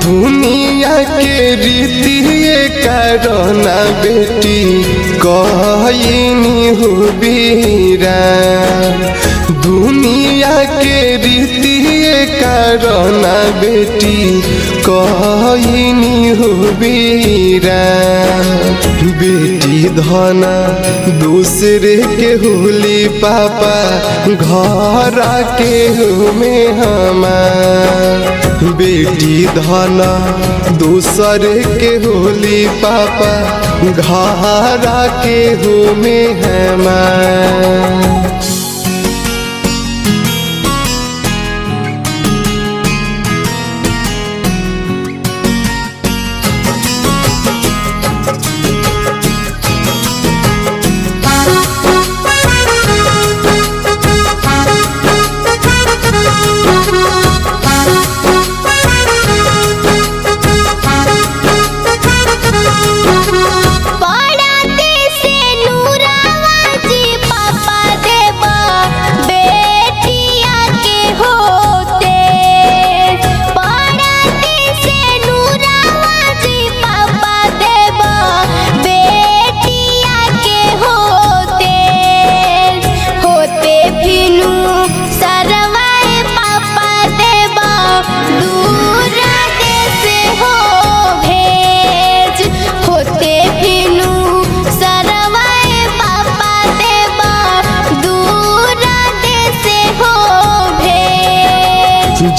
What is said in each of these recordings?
दुनिया के रीति करना बेटी कहनी हो बीरा। दुनिया के रीति करना बेटी कहनी हो बीरा। बेटी धना दूसरे के होली पापा घर के हो में हमार। बेटी धना दूसरे के होली पापा घर के हो में हमार।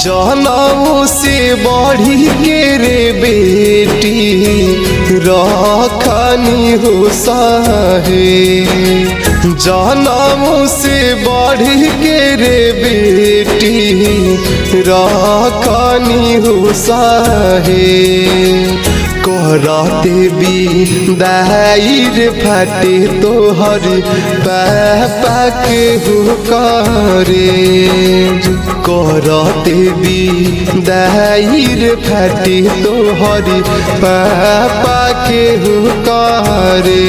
जनऊ से बढ़ी के रे बेटी रखनी हो सहे। जनऊ से बढ़ी के रे बेटी रखनी हो सहे। करते भी दायर फाटे तोहर पापा के हो करे। करते भी दायर फाटे तोहर पापा के हो करे।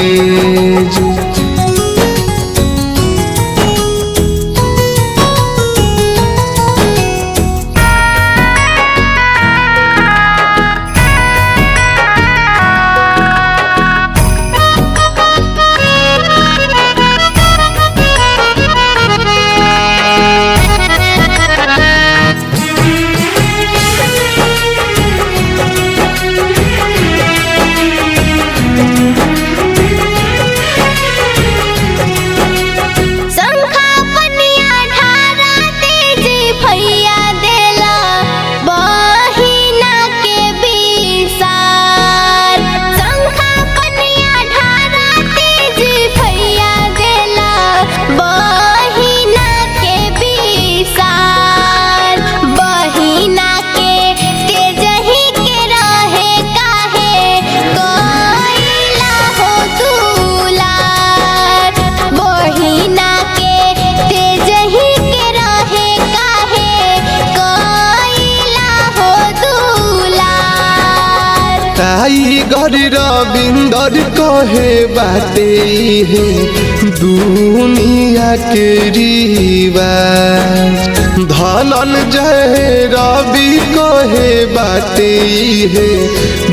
टाइगर रविंदर कहे बाटे है दुनिया के रिवाज। धनंजय रवि कहे बाटे है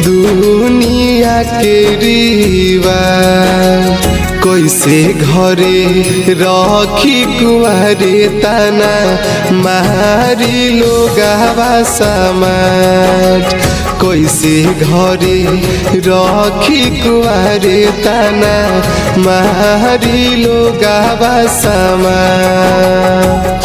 दुनिया के रिवाज। कैसे घरे रखी कुआरे तना मारी लोगावा समाज। कैसे घरे रखी कुआरे तना मारी लोगावा समाज।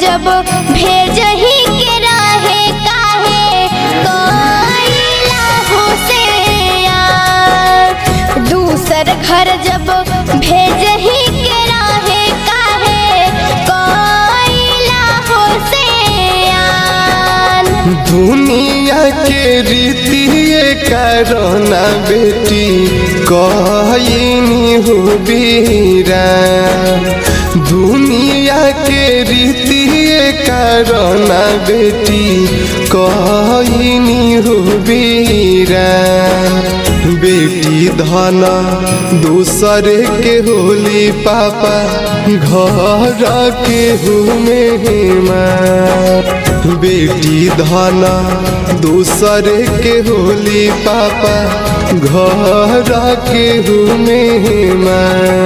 जब भेज ही के रहे काहे कोइला हो से यार। दूसर घर जब भेज ही के रहे काहे कोइला हो से यार। दुनिया के रीति करना बेटी कहनी हो बीरा। दुनिया के रीति कारण बेटी कहनी हो बीरान। बेटी धन दूसरे के होली पापा घर के हो मेहमान। बेटी धन दूसरे के होली पापा घर के हो मेहमान।